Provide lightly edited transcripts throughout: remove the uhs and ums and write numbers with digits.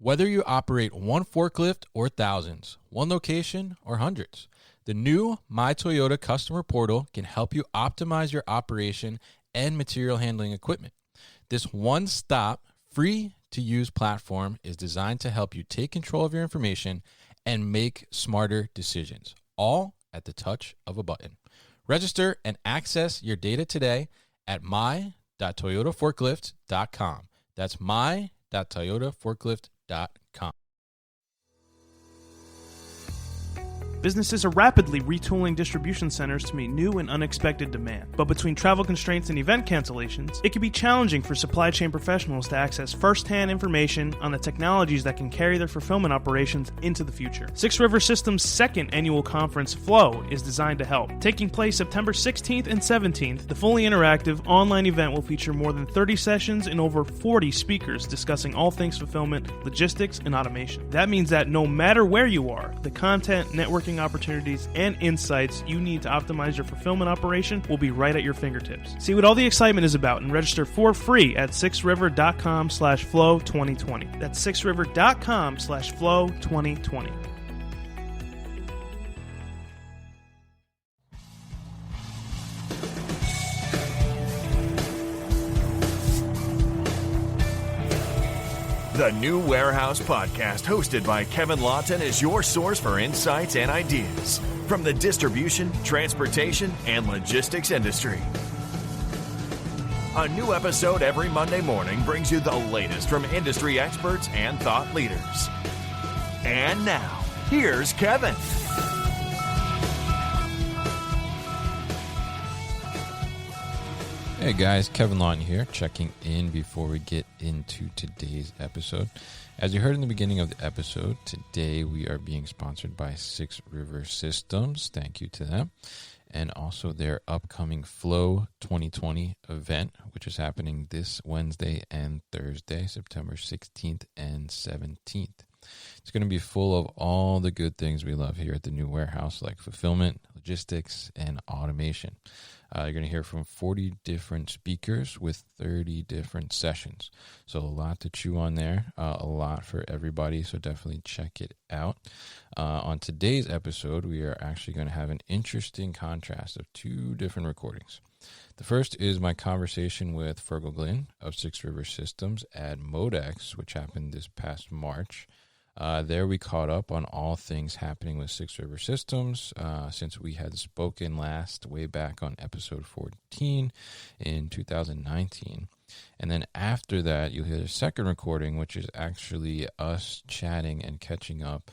Whether you operate one forklift or thousands, one location or hundreds, the new My Toyota customer portal can help you optimize your operation and material handling equipment. This one-stop, free-to-use platform is designed to help you take control of your information and make smarter decisions, all at the touch of a button. Register and access your data today at my.toyotaforklift.com. That's my.toyotaforklift.com. Businesses are rapidly retooling distribution centers to meet new and unexpected demand. But between travel constraints and event cancellations, it can be challenging for supply chain professionals to access first-hand information on the technologies that can carry their fulfillment operations into the future. Six River Systems' second annual conference, Flow, is designed to help. Taking place September 16th and 17th, the fully interactive online event will feature more than 30 sessions and over 40 speakers discussing all things fulfillment, logistics, and automation. That means that no matter where you are, the content, networking opportunities, and insights you need to optimize your fulfillment operation will be right at your fingertips. See what all the excitement is about and register for free at sixriver.com/flow2020. That's sixriver.com/flow2020. The New Warehouse Podcast, hosted by Kevin Lawton, is your source for insights and ideas from the distribution, transportation, and logistics industry. A new episode every Monday morning brings you the latest from industry experts and thought leaders. And now, here's Kevin. Hey guys, Kevin Lawton here, checking in before we get into today's episode. As you heard in the beginning of the episode, today we are being sponsored by Six River Systems. Thank you to them. And also their upcoming Flow 2020 event, which is happening this Wednesday and Thursday, September 16th and 17th. It's going to be full of all the good things we love here at the New Warehouse, like fulfillment, logistics, and automation. You're going to hear from 40 different speakers with 30 different sessions. So a lot to chew on there, a lot for everybody, so definitely check it out. On today's episode, we are actually going to have an interesting contrast of two different recordings. The first is my conversation with Fergal Glynn of Six River Systems at MODEX, which happened this past March. There we caught up on all things happening with Six River Systems since we had spoken last way back on episode 14 in 2019. And then after that, you'll hear the second recording, which is actually us chatting and catching up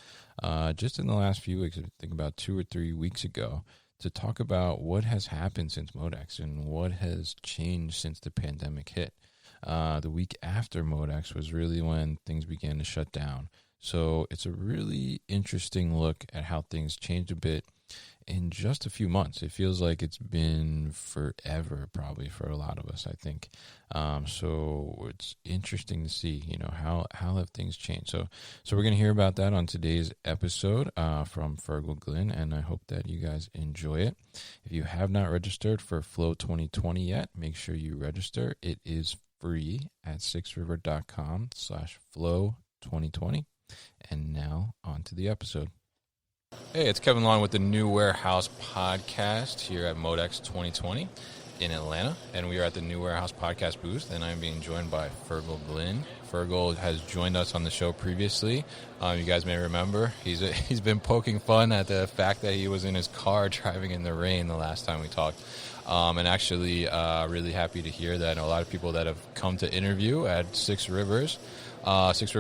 just in the last few weeks, I think about 2 or 3 weeks ago, to talk about what has happened since MODEX and what has changed since the pandemic hit. The week after MODEX was really when things began to shut down. So it's a really interesting look at how things changed a bit in just a few months. It feels like it's been forever, probably, for a lot of us, I think. So it's interesting to see, how have things changed. So we're going to hear about that on today's episode from Fergal Glynn, and I hope that you guys enjoy it. If you have not registered for Flow 2020 yet, make sure you register. It is free at sixriver.com/flow2020. And now, on to the episode. Hey, it's Kevin Lawton with the New Warehouse Podcast here at MODEX 2020 in Atlanta. And we are at the New Warehouse Podcast booth, and I'm being joined by Fergal Glynn. Fergal has joined us on the show previously. You guys may remember he's been poking fun at the fact that he was in his car driving in the rain the last time we talked. And actually really happy to hear that a lot of people that have come to interview at Six River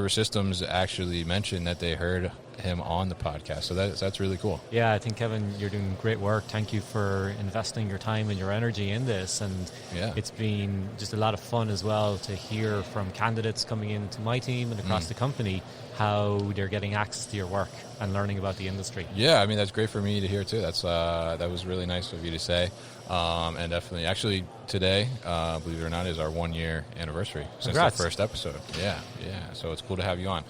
Systems actually mentioned that they heard him on the podcast. So that's really cool. Yeah, I think, Kevin, you're doing great work. Thank you for investing your time and your energy in this. And It's been just a lot of fun as well to hear from candidates coming into my team and across the company how they're getting access to your work and learning about the industry. Yeah, I mean, that's great for me to hear too. That was really nice of you to say. And definitely, actually, today, believe it or not, is our 1-year anniversary since the first episode. Yeah. So it's cool to have you on.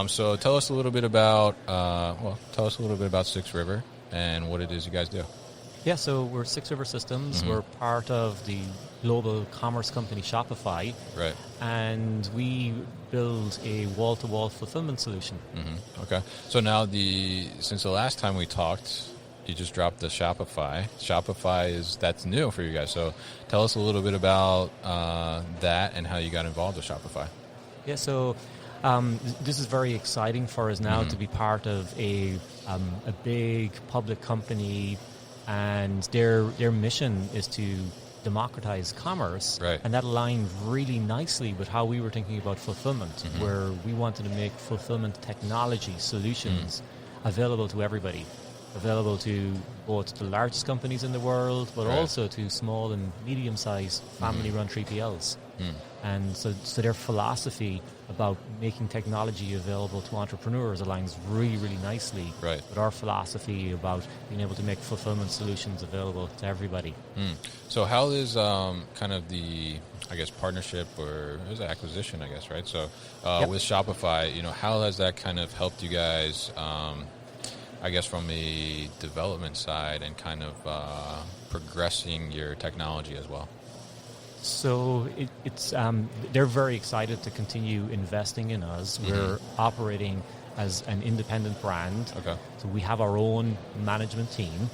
So tell us a little bit about Six River and what it is you guys do. Yeah, so we're Six River Systems. We're part of the global commerce company Shopify. Right. And we build a wall-to-wall fulfillment solution. Mm-hmm. Okay. So now since the last time we talked, you just dropped the Shopify. That's new for you guys. So tell us a little bit about that and how you got involved with Shopify. Yeah, so this is very exciting for us now to be part of a big public company, and their mission is to democratize commerce, right. And that aligned really nicely with how we were thinking about fulfillment, where we wanted to make fulfillment technology solutions available to everybody, available to both the largest companies in the world, but also to small and medium-sized family-run 3PLs. And so their philosophy about making technology available to entrepreneurs aligns really, really nicely with our philosophy about being able to make fulfillment solutions available to everybody. So how is kind of the, I guess, partnership or it was an acquisition, I guess, right? So with Shopify, how has that kind of helped you guys, I guess, from a development side and kind of progressing your technology as well? So it's they're very excited to continue investing in us. We're operating as an independent brand. Okay. So we have our own management team,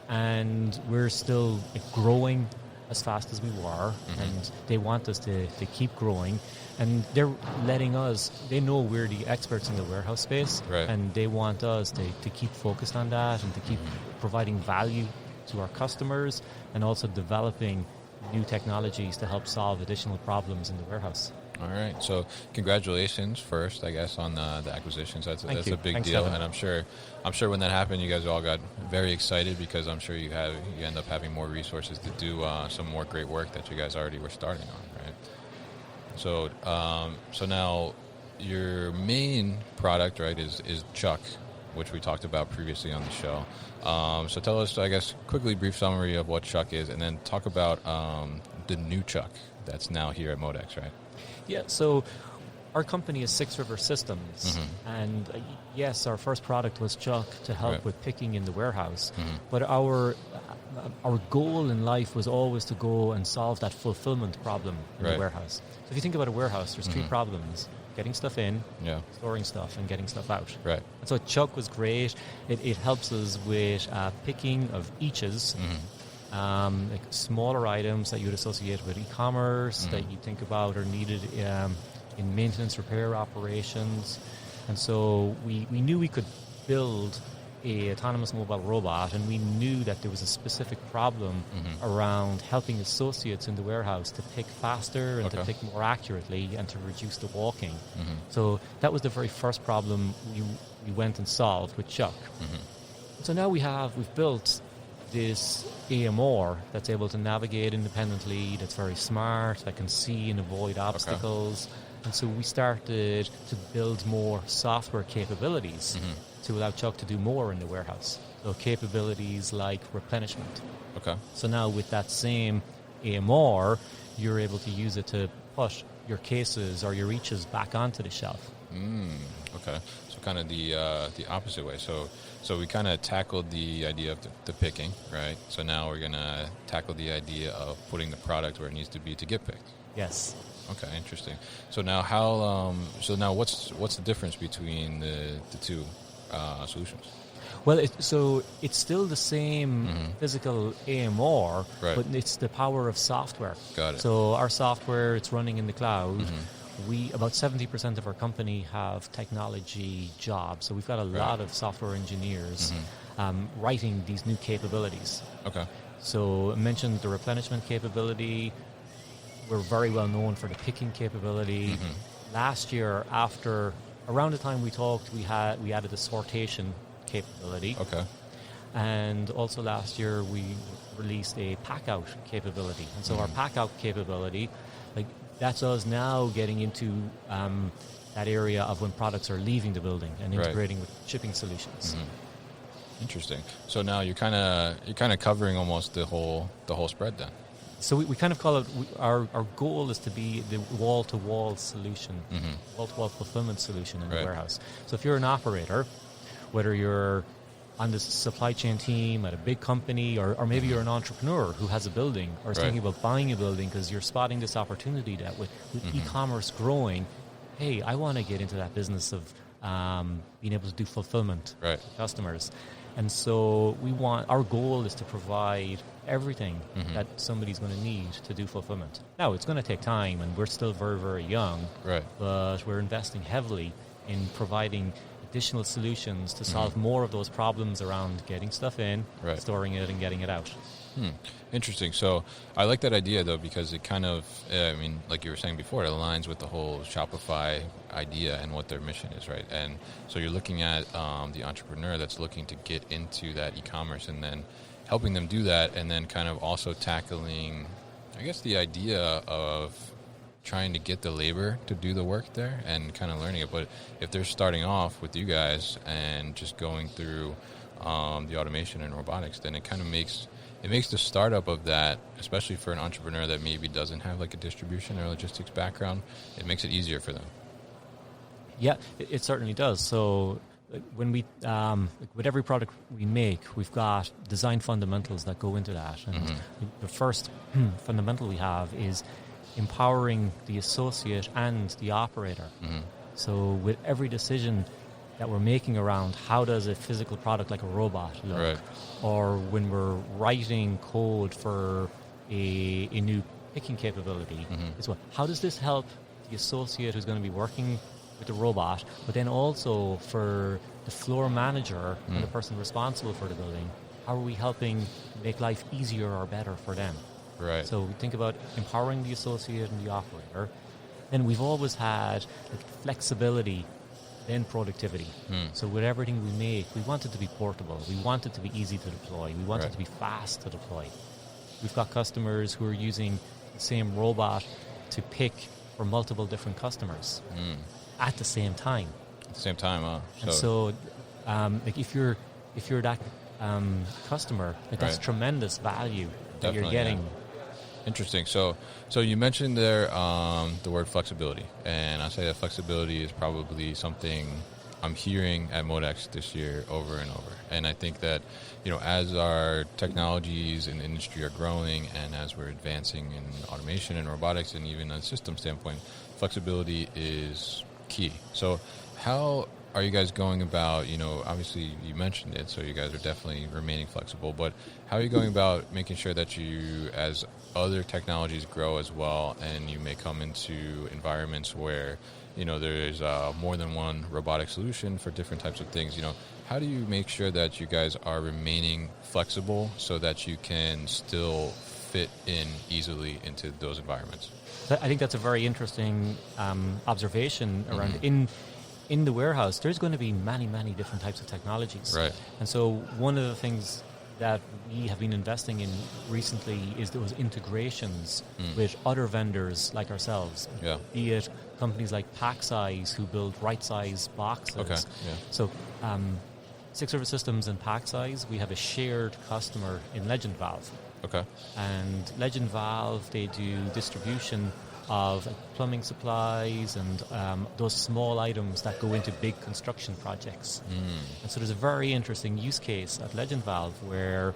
and we're still growing as fast as we were, and they want us to keep growing. And they're letting us, they know we're the experts in the warehouse space, and they want us to keep focused on that and to keep providing value to our customers and also developing new technologies to help solve additional problems in the warehouse. All right. So congratulations first, I guess, on the acquisitions. That's a big deal. Kevin. And I'm sure when that happened, you guys all got very excited because I'm sure you end up having more resources to do some more great work that you guys already were starting on, right? So so now your main product, right, is Chuck, which we talked about previously on the show. So tell us, I guess, quickly brief summary of what Chuck is, and then talk about the new Chuck that's now here at MODEX, right? Yeah, so our company is 6 River Systems, and yes, our first product was Chuck to help with picking in the warehouse, but our goal in life was always to go and solve that fulfillment problem in the warehouse. So if you think about a warehouse, there's 3 problems: getting stuff in, storing stuff, and getting stuff out. Right. And so Chuck was great. It helps us with picking of eaches, like smaller items that you would associate with e-commerce that you think about are needed in maintenance repair operations. And so we knew we could build a autonomous mobile robot, and we knew that there was a specific problem around helping associates in the warehouse to pick faster and to pick more accurately and to reduce the walking. So that was the very first problem we went and solved with Chuck. So now we've built this AMR that's able to navigate independently, that's very smart, that can see and avoid obstacles. And so we started to build more software capabilities to allow Chuck to do more in the warehouse. So capabilities like replenishment. Okay. So now with that same AMR, you're able to use it to put your cases or your reaches back onto the shelf. Okay. So kind of the opposite way. So we kind of tackled the idea of the picking, right? So now we're going to tackle the idea of putting the product where it needs to be to get picked. Yes. Okay, interesting. So now what's the difference between the two solutions? Well, it's still the same physical AMR, but it's the power of software. Got it. So our software, it's running in the cloud. About 70% of our company have technology jobs, so we've got a lot of software engineers writing these new capabilities. Okay. So I mentioned the replenishment capability. We're very well known for the picking capability. Last year, around the time we talked, we added the sortation capability. Okay. And also last year, we released a pack-out capability. And so our pack-out capability, that's us now getting into that area of when products are leaving the building and integrating with shipping solutions. Interesting. So now you're kind of covering almost the whole spread then. So we kind of call it, our goal is to be the wall-to-wall solution, wall-to-wall fulfillment solution in the warehouse. So if you're an operator, whether you're on the supply chain team at a big company, or maybe you're an entrepreneur who has a building or is thinking about buying a building because you're spotting this opportunity that with e-commerce growing, hey, I want to get into that business of being able to do fulfillment right. for customers. And so our goal is to provide everything that somebody's going to need to do fulfillment. Now, it's going to take time, and we're still very, very young, right. but we're investing heavily in providing additional solutions to solve more of those problems around getting stuff in, right. storing it, and getting it out. Interesting. So I like that idea, though, because it kind of, like you were saying before, it aligns with the whole Shopify idea and what their mission is, right? And so you're looking at the entrepreneur that's looking to get into that e-commerce and then helping them do that, and then kind of also tackling, I guess, the idea of trying to get the labor to do the work there and kind of learning it. But if they're starting off with you guys and just going through the automation and robotics, then it kind of makes the startup of that, especially for an entrepreneur that maybe doesn't have like a distribution or logistics background, it makes it easier for them. Yeah, it certainly does. So when we, with every product we make, we've got design fundamentals that go into that. And the first fundamental we have is empowering the associate and the operator. So with every decision that we're making around how does a physical product like a robot look, right. or when we're writing code for a new picking capability, is how does this help the associate who's going to be working with the robot, but then also for the floor manager and the person responsible for the building, how are we helping make life easier or better for them? Right. So we think about empowering the associate and the operator. Then we've always had flexibility, then productivity. So with everything we make, we want it to be portable. We want it to be easy to deploy. We want it to be fast to deploy. We've got customers who are using the same robot to pick for multiple different customers at the same time. At the same time, And so if you're that customer, that's right. tremendous value that Definitely, you're getting. Yeah. Interesting. So you mentioned there the word flexibility, and I say that flexibility is probably something I'm hearing at MODEX this year over and over. And I think that, as our technologies in the industry are growing and as we're advancing in automation and robotics and even on a system standpoint, flexibility is key. So how are you guys going about, obviously you mentioned it, so you guys are definitely remaining flexible, but how are you going about making sure that you, as other technologies grow as well, and you may come into environments where, there's more than one robotic solution for different types of things, how do you make sure that you guys are remaining flexible so that you can still fit in easily into those environments? I think that's a very interesting observation around in the warehouse. There's going to be many, many different types of technologies. Right. And so one of the things that we have been investing in recently is those integrations with other vendors like ourselves. Yeah. Be it companies like PackSize who build right-size boxes. Okay. Yeah. So Six River Systems and PackSize, we have a shared customer in Legend Valve. Okay. And Legend Valve, they do distribution of plumbing supplies and those small items that go into big construction projects. And so there's a very interesting use case at Legend Valve where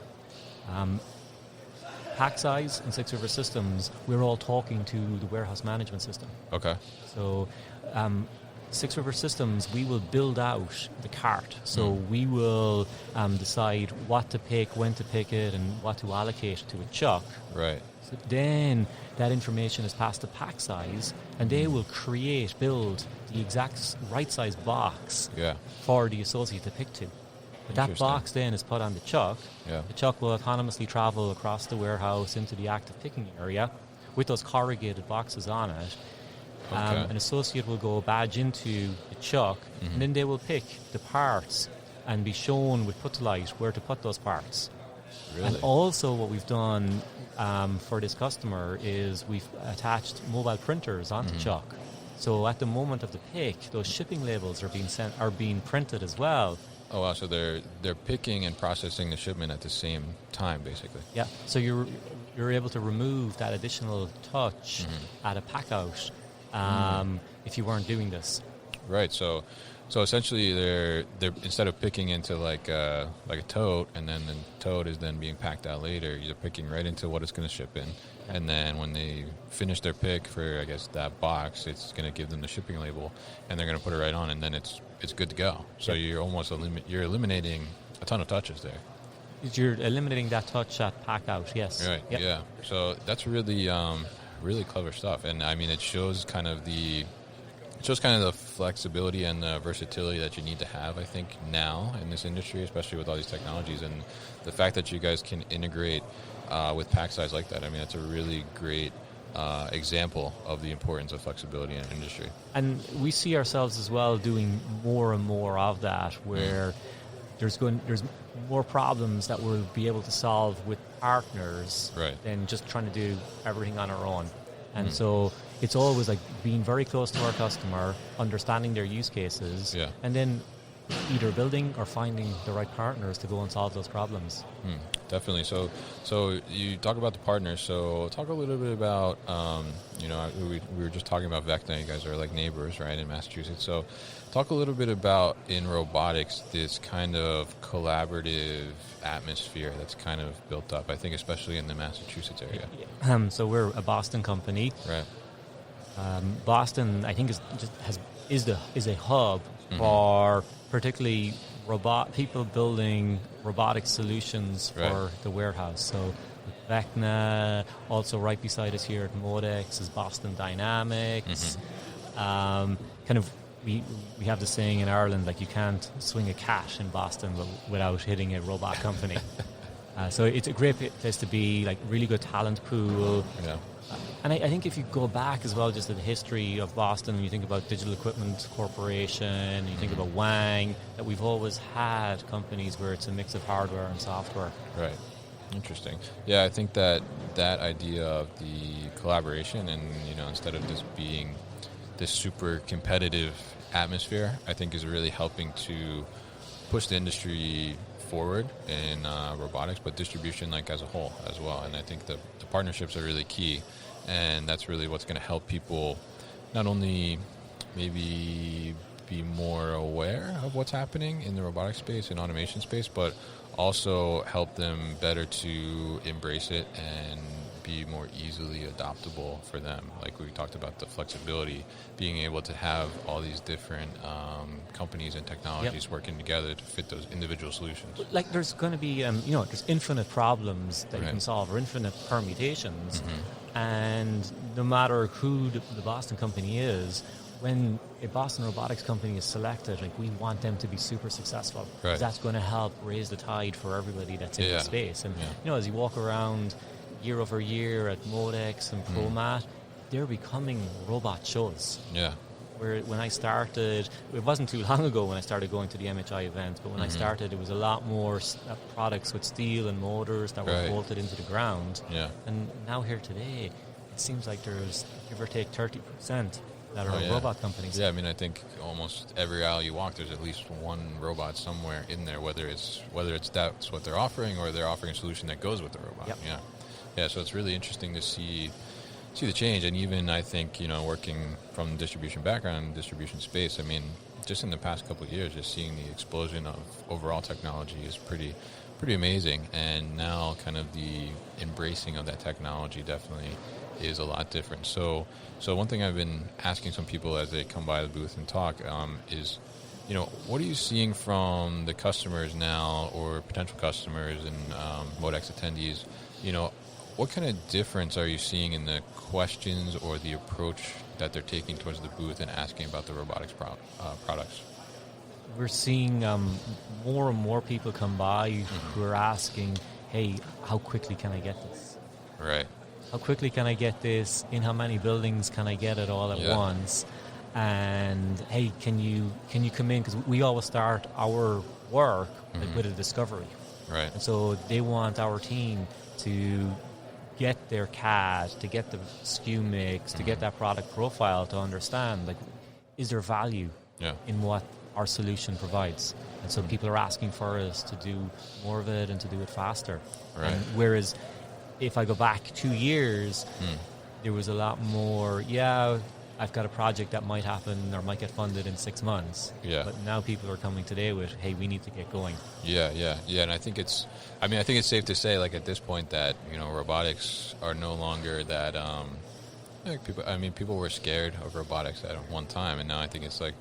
PackSize and Six River Systems, we're all talking to the warehouse management system. Okay. So Six River Systems, we will build out the cart. So we will decide what to pick, when to pick it, and what to allocate to a chuck. Right. So then that information is passed to PackSize, and they will build the exact right size box for the associate to pick to. But that box then is put on the chuck. Yeah. The chuck will autonomously travel across the warehouse into the active picking area with those corrugated boxes on it. An associate will go badge into the chuck, and then they will pick the parts and be shown with put to light where to put those parts. Really? And also what we've done for this customer is we've attached mobile printers onto chuck. So at the moment of the pick, those shipping labels are being printed as well. Oh wow! So they're picking and processing the shipment at the same time, basically. Yeah. So you're able to remove that additional touch at a pack out if you weren't doing this. Right. So So essentially, they're instead of picking into like a tote, and then the tote is then being packed out later, you're picking right into what it's going to ship in. And then when they finish their pick for, I guess, that box, it's going to give them the shipping label, and they're going to put it right on, and then it's good to go. So you're almost you're eliminating a ton of touches there. You're eliminating that touch at pack out, yes. Right. Yep. Yeah. So that's really really clever stuff, and I mean it shows kind of the flexibility and the versatility that you need to have, I think, now in this industry, especially with all these technologies, and the fact that you guys can integrate with pack size like that. I mean, that's a really great example of the importance of flexibility in an industry. And we see ourselves as well doing more and more of that, where there's more problems that we'll be able to solve with partners than just trying to do everything on our own. And so it's always like being very close to our customer, understanding their use cases, and then either building or finding the right partners to go and solve those problems. Definitely. So you talk about the partners. So talk a little bit about, we were just talking about Vecna. You guys are like neighbors, right, in Massachusetts. So talk a little bit about, in robotics, this kind of collaborative atmosphere that's kind of built up, I think, especially in the Massachusetts area. So we're a Boston company. Right. Boston, I think, is a hub for particularly people building robotic solutions for the warehouse. So Vecna, also right beside us here at MODEX is Boston Dynamics. We have the saying in Ireland, like, you can't swing a cat in Boston without hitting a robot company. So it's a great place to be, like, really good talent pool. Yeah. And I think if you go back as well, just to the history of Boston, you think about Digital Equipment Corporation, you think about Wang, that we've always had companies where it's a mix of hardware and software. Right. Interesting. Yeah, I think that idea of the collaboration and, instead of this being this super competitive atmosphere, I think is really helping to push the industry forward in robotics, but distribution like as a whole as well. And I think the partnerships are really key, and that's really what's going to help people not only maybe be more aware of what's happening in the robotic space and automation space, but also help them better to embrace it and be more easily adoptable for them. Like we talked about, the flexibility, being able to have all these different companies and technologies working together to fit those individual solutions. Like there's going to be, there's infinite problems that you can solve, or infinite permutations. And no matter who the Boston company is, when a Boston robotics company is selected, like, we want them to be super successful. Right. That's going to help raise the tide for everybody that's in the space. And, as you walk around year over year at MODEX and ProMat, they're becoming robot shows. Yeah. Where when I started, it wasn't too long ago when I started going to the MHI events, but when I started, it was a lot more products with steel and motors that were bolted into the ground. Yeah. And now here today, it seems like there's, give or take, 30% that are robot companies. Yeah, I mean, I think almost every aisle you walk, there's at least one robot somewhere in there, whether it's that's what they're offering or they're offering a solution that goes with the robot. Yep. Yeah. Yeah, so it's really interesting to see the change. And even, I think, working from the distribution background and distribution space, I mean, just in the past couple of years, just seeing the explosion of overall technology is pretty amazing. And now kind of the embracing of that technology definitely is a lot different. So one thing I've been asking some people as they come by the booth and talk is, what are you seeing from the customers now, or potential customers and MODEX attendees? What kind of difference are you seeing in the questions or the approach that they're taking towards the booth and asking about the robotics products? We're seeing more and more people come by who are asking, hey, how quickly can I get this? Right. How quickly can I get this? In how many buildings can I get it all at once? And hey, can you come in? Because we always start our work with a discovery. Right. And so they want our team to get their CAD, to get the SKU mix, to get that product profile, to understand, like, is there value in what our solution provides? And so people are asking for us to do more of it and to do it faster. Right. And whereas if I go back 2 years, there was a lot more, I've got a project that might happen or might get funded in 6 months. Yeah. But now people are coming today with, hey, we need to get going. Yeah. And I think it's safe to say, like, at this point that, robotics are no longer that, people were scared of robotics at one time, and now I think it's like,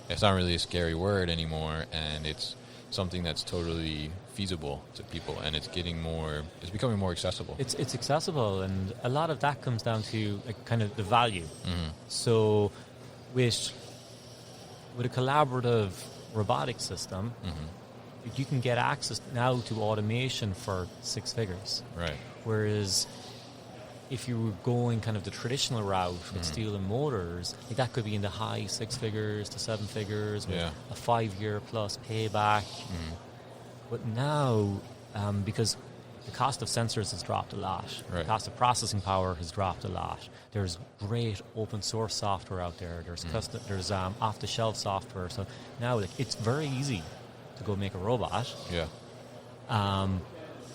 it's not really a scary word anymore, and it's something that's totally feasible to people, and it's becoming more accessible. It's accessible, and a lot of that comes down to like kind of the value. Mm-hmm. So with a collaborative robotic system, you can get access now to automation for 6 figures. Right. Whereas if you were going kind of the traditional route with steel and motors, like that could be in the high 6 figures to 7 figures with a 5-year plus payback. But now, because the cost of sensors has dropped a lot, the cost of processing power has dropped a lot. There's great open source software out there. There's there's off the shelf software. So now it's very easy to go make a robot. Yeah.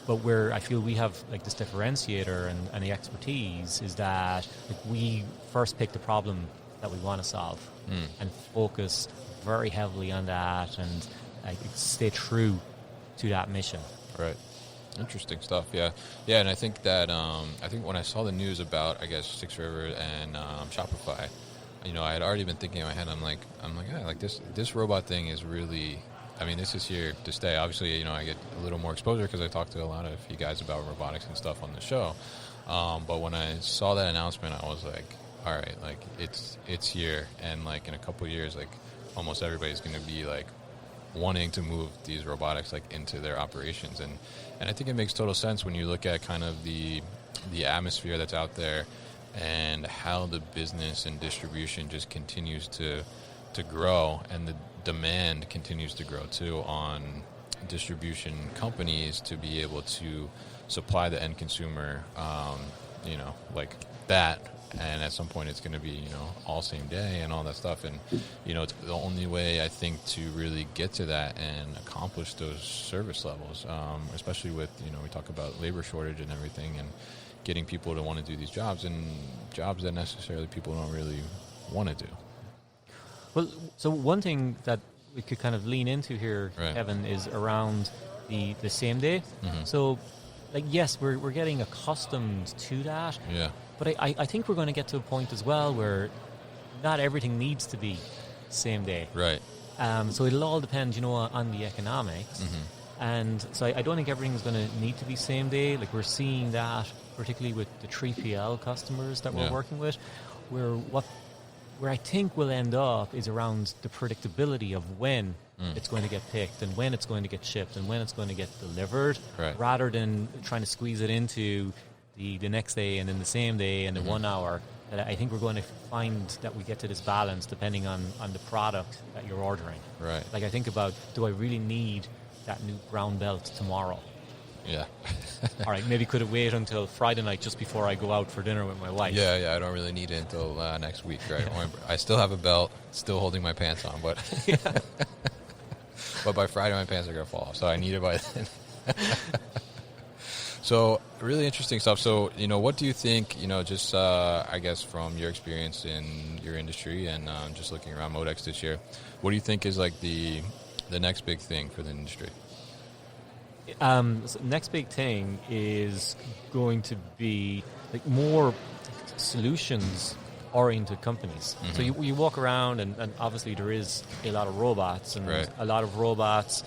But where I feel we have like this differentiator and the expertise is that like, we first pick the problem that we want to solve and focus very heavily on that and like, stay true to that mission. Right. Interesting stuff. Yeah. And I think that when I saw the news about, I guess, 6 River and Shopify, I had already been thinking in my head. I'm like, this robot thing is really. This is here to stay. Obviously, I get a little more exposure because I talk to a lot of you guys about robotics and stuff on the show. But when I saw that announcement, I was like, all right, like it's here, and like in a couple of years, like almost everybody's going to be like wanting to move these robotics like into their operations, and I think it makes total sense when you look at kind of the atmosphere that's out there and how the business and distribution just continues to grow, and the demand continues to grow too on distribution companies to be able to supply the end consumer, like that. And at some point it's going to be, all same day and all that stuff. And, it's the only way I think to really get to that and accomplish those service levels, especially with, we talk about labor shortage and everything and getting people to want to do these jobs and jobs that necessarily people don't really want to do. Well, so one thing that we could kind of lean into here, right, Kevin, is around the same day. So, like, yes, we're getting accustomed to that. Yeah. But I think we're going to get to a point as well where not everything needs to be same day. Right. So it'll all depend, on the economics. And so I don't think everything's going to need to be same day. Like, we're seeing that, particularly with the 3PL customers that we're working with, where I think we'll end up is around the predictability of when it's going to get picked and when it's going to get shipped and when it's going to get delivered, rather than trying to squeeze it into the next day and then the same day and the 1 hour. That I think we're going to find that we get to this balance depending on the product that you're ordering. Right. Like, I think about, do I really need that new brown belt tomorrow? Yeah. All right, maybe could it wait until Friday night just before I go out for dinner with my wife? Yeah, I don't really need it until next week, right? I still have a belt, still holding my pants on, but but by Friday my pants are going to fall off, so I need it by then. So, really interesting stuff. So, what do you think, just I guess from your experience in your industry and just looking around MODEX this year, what do you think is like the next big thing for the industry? So next big thing is going to be like more solutions-oriented companies. So you walk around, and obviously there is a lot of robots, and a lot of robots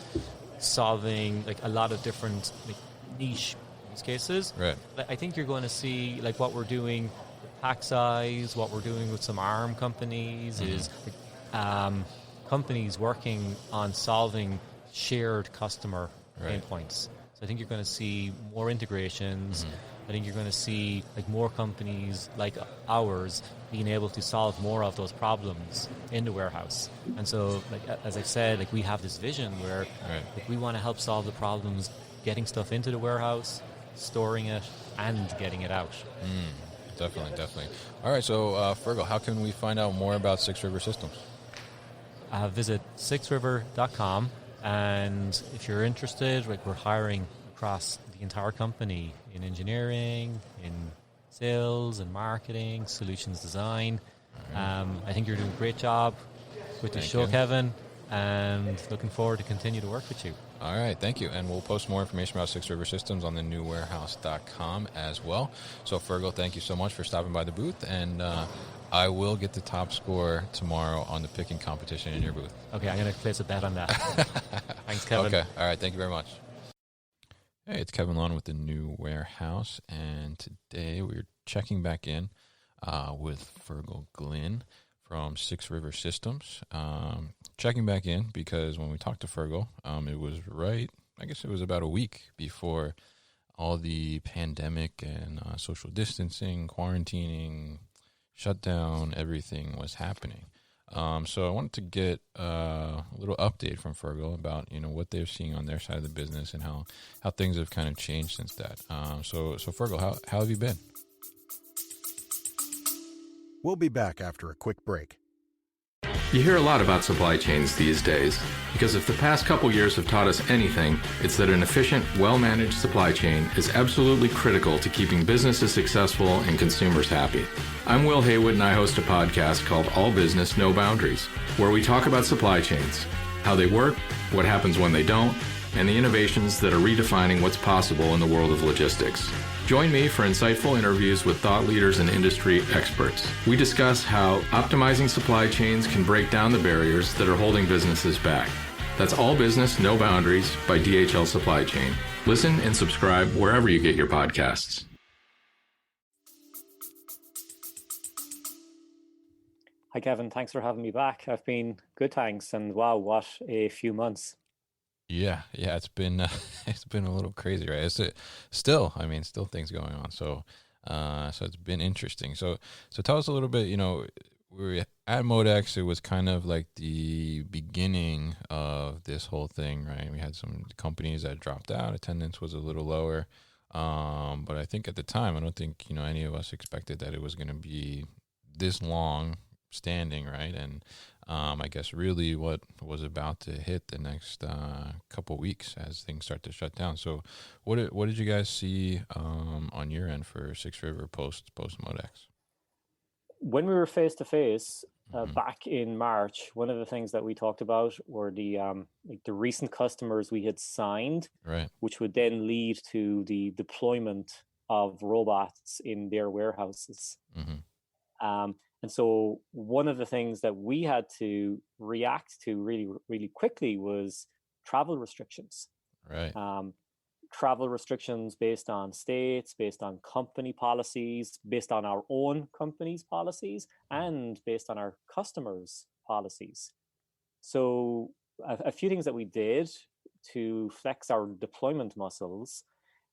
solving like a lot of different like, niche use cases. Right. I think you're going to see like what we're doing with pack size, what we're doing with some ARM companies is companies working on solving shared customer pain points. So I think you're going to see more integrations. I think you're going to see like more companies like ours being able to solve more of those problems in the warehouse. And so, like as I said, like we have this vision where like, we want to help solve the problems getting stuff into the warehouse, storing it, and getting it out. Definitely. All right, so Fergal, how can we find out more about 6 River Systems? Visit 6river.com. And if you're interested, like we're hiring across the entire company in engineering, in sales and marketing, solutions design. I think you're doing a great job with the show, Kevin, and looking forward to continue to work with you. All right, thank you. And we'll post more information about Six River Systems on the newwarehouse.com as well. So, Fergal, thank you so much for stopping by the booth, and I will get the top score tomorrow on the picking competition in your booth. Okay, I'm going to place a bet on that. Thanks, Kevin. Okay, all right, thank you very much. Hey, it's Kevin Lawton with the New Warehouse, and today we're checking back in with Fergal Glynn from Six River Systems. Checking back in because when we talked to Fergal, it was about a week before all the pandemic and social distancing, quarantining, shutdown, everything was happening. So I wanted to get a little update from Fergal about, what they're seeing on their side of the business and how things have kind of changed since that. So Fergal, how have you been? We'll be back after a quick break. You hear a lot about supply chains these days, because if the past couple years have taught us anything, it's that an efficient, well-managed supply chain is absolutely critical to keeping businesses successful and consumers happy. I'm Will Haywood, and I host a podcast called All Business, No Boundaries, where we talk about supply chains, how they work, what happens when they don't, and the innovations that are redefining what's possible in the world of logistics. Join me for insightful interviews with thought leaders and industry experts. We discuss how optimizing supply chains can break down the barriers that are holding businesses back. That's All Business, No Boundaries by DHL Supply Chain. Listen and subscribe wherever you get your podcasts. Hi, Kevin. Thanks for having me back. I've been good, thanks. And wow, what a few months. Yeah, it's been a little crazy, right? Still things going on. So it's been interesting. So tell us a little bit. We were at MODEX. It was kind of like the beginning of this whole thing, right? We had some companies that dropped out. Attendance was a little lower, but I think at the time, I don't think any of us expected that it was going to be this long standing, right? And I guess really what was about to hit the next couple weeks as things start to shut down. So what did you guys see on your end for Six River post MODEX? When we were face to face back in March, one of the things that we talked about were the recent customers we had signed, right, which would then lead to the deployment of robots in their warehouses. Mm-hmm. And so one of the things that we had to react to really, really quickly was travel restrictions. Right. Travel restrictions based on states, based on company policies, based on our own company's policies, and based on our customers' policies. So a few things that we did to flex our deployment muscles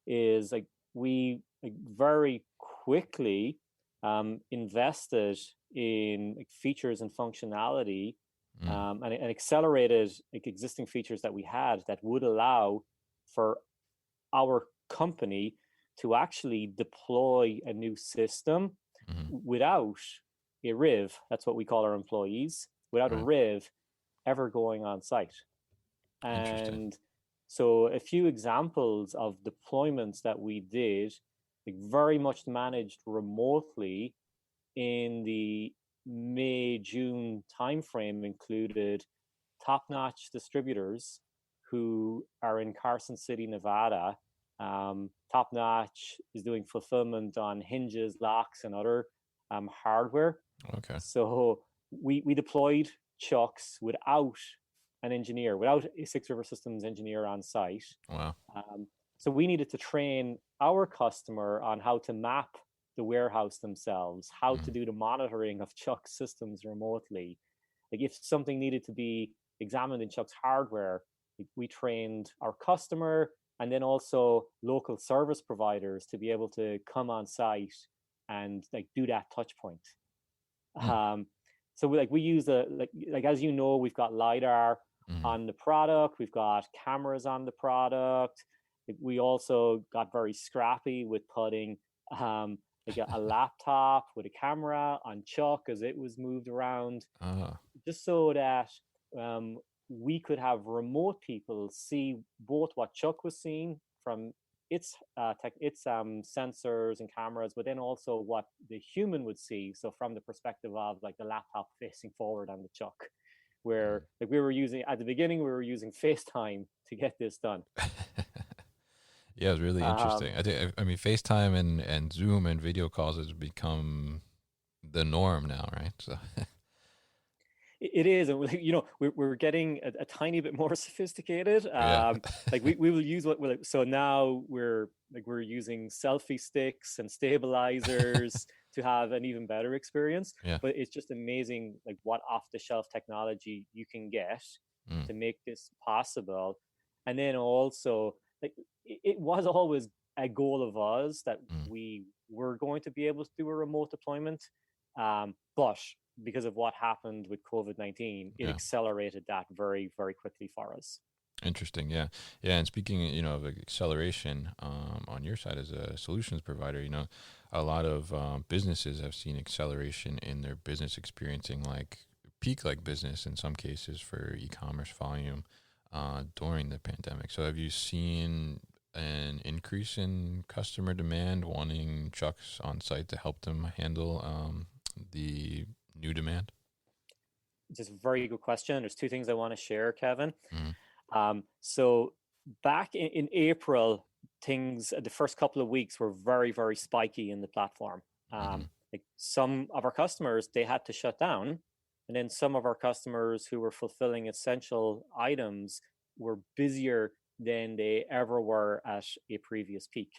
is we very quickly invested in features and functionality and accelerated existing features that we had that would allow for our company to actually deploy a new system without a RIV, that's what we call our employees, without a RIV ever going on site. And so a few examples of deployments that we did, very much managed remotely in the May-June timeframe, included top-notch distributors who are in Carson City, Nevada. Top-notch is doing fulfillment on hinges, locks, and other hardware. Okay. So we deployed trucks without an engineer, without a Six River Systems engineer on site. Wow. So we needed to train our customer on how to map the warehouse themselves, how to do the monitoring of Chuck systems remotely. If something needed to be examined in Chuck's hardware, we trained our customer and then also local service providers to be able to come on site and do that touch point. So we use as you know, we've got LiDAR on the product, we've got cameras on the product. We also got very scrappy with putting a laptop with a camera on Chuck as it was moved around, just so that we could have remote people see both what Chuck was seeing from sensors and cameras, but then also what the human would see. So from the perspective of like the laptop facing forward on the chuck, where like we were using at the beginning, we were using FaceTime to get this done. Yeah, it was really interesting. I mean, FaceTime and Zoom and video calls has become the norm now, right? So it is, and we're getting a tiny bit more sophisticated. Like we will use so now we're using selfie sticks and stabilizers to have an even better experience. Yeah. But it's just amazing, like what off the shelf technology you can get to make this possible. And then also, like it was always a goal of us that we were going to be able to do a remote deployment, but because of what happened with COVID-19, it accelerated that very, very quickly for us. Interesting. Yeah. And speaking, of acceleration, on your side as a solutions provider, a lot of businesses have seen acceleration in their business experiencing like peak like business in some cases for e-commerce volume during the pandemic. So have you seen an increase in customer demand wanting trucks on site to help them handle the new demand? Just a very good question. There's two things I want to share, Kevin. So back in April, things the first couple of weeks were very, very spiky in the platform. Like some of our customers, they had to shut down, and then some of our customers who were fulfilling essential items were busier than they ever were at a previous peak.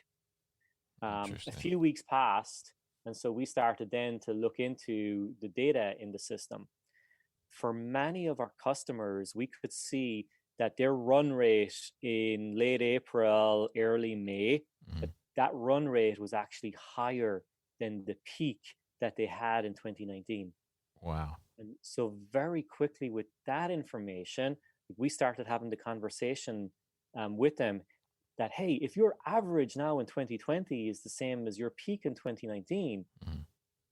A few weeks passed, and so we started then to look into the data in the system. For many of our customers, we could see that their run rate in late April, early May, that run rate was actually higher than the peak that they had in 2019. Wow. And so very quickly with that information, we started having the conversation with them that, hey, if your average now in 2020 is the same as your peak in 2019,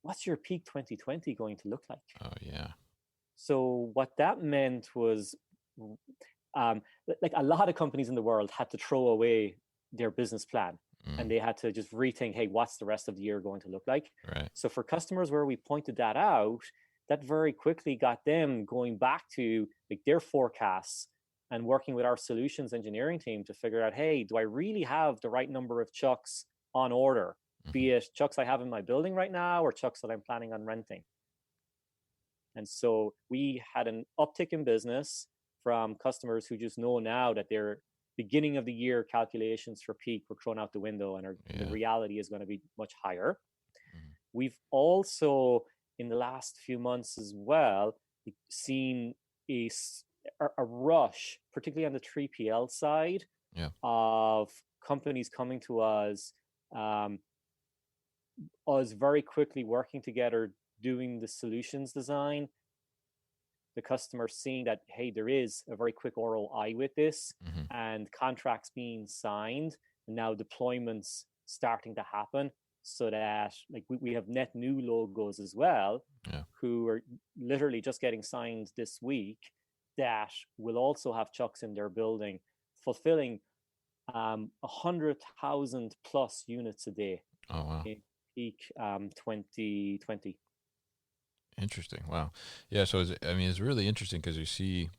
what's your peak 2020 going to look like? Oh, yeah. So what that meant was, like a lot of companies in the world had to throw away their business plan and they had to just rethink, hey, what's the rest of the year going to look like? Right. So for customers where we pointed that out, that very quickly got them going back to like their forecasts and working with our solutions engineering team to figure out, hey, do I really have the right number of trucks on order? Be it trucks I have in my building right now or trucks that I'm planning on renting. And so we had an uptick in business from customers who just know now that their beginning of the year calculations for peak were thrown out the window and the reality is going to be much higher. We've also, in the last few months as well, seen a rush, particularly on the 3PL side, of companies coming to us very quickly working together, doing the solutions design, the customer seeing that, hey, there is a very quick ROI with this, and contracts being signed, and now deployments starting to happen, so that like we have net new logos as well, who are literally just getting signed this week, that will also have trucks in their building, fulfilling 100,000 plus units a day. Oh, wow. In peak 2020. Interesting. Wow. Yeah. So it's really interesting because you see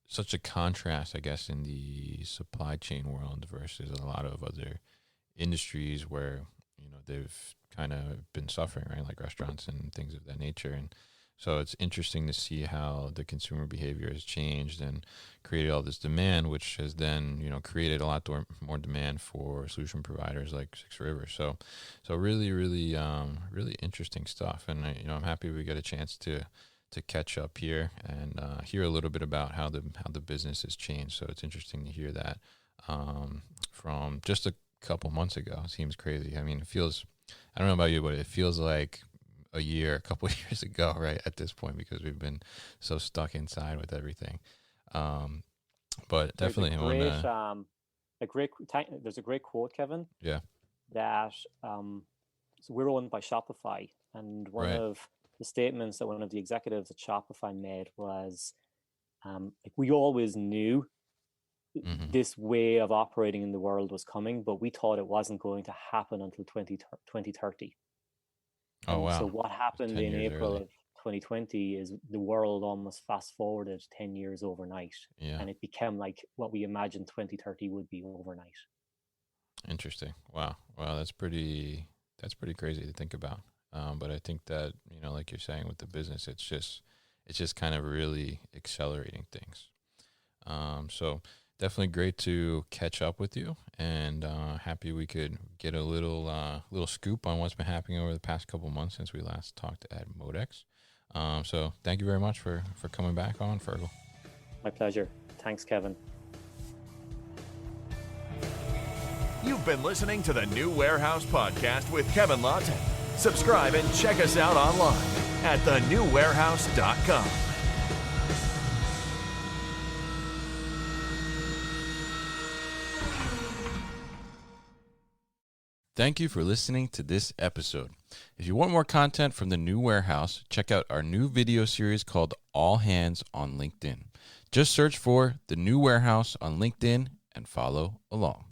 such a contrast, I guess, in the supply chain world versus a lot of other industries where, they've kind of been suffering, right? Like restaurants and things of that nature. And so it's interesting to see how the consumer behavior has changed and created all this demand, which has then, created a lot more demand for solution providers like Six Rivers. So really, really, really interesting stuff. And I'm happy we get a chance to catch up here and hear a little bit about how the business has changed. So it's interesting to hear that from just a couple months ago. It seems crazy. I mean, it feels, I don't know about you, but it feels like a couple of years ago, right, at this point, because we've been so stuck inside with everything. But definitely, there's a great quote, Kevin. Yeah. That so we're owned by Shopify, and one of the statements that one of the executives at Shopify made was, like we always knew this way of operating in the world was coming, but we thought it wasn't going to happen until 2030. Oh, wow. So what happened in April of 2020 is the world almost fast forwarded 10 years overnight. Yeah. And it became like what we imagined 2030 would be overnight. Interesting. Wow. That's pretty crazy to think about. But I think that, like you're saying with the business, it's just kind of really accelerating things. So definitely great to catch up with you, and happy we could get a little scoop on what's been happening over the past couple months since we last talked at MODEX. So thank you very much for coming back on, Fergal. My pleasure. Thanks, Kevin. You've been listening to the New Warehouse Podcast with Kevin Lawton. Subscribe and check us out online at thenewwarehouse.com. Thank you for listening to this episode. If you want more content from the New Warehouse, check out our new video series called All Hands on LinkedIn. Just search for the New Warehouse on LinkedIn and follow along.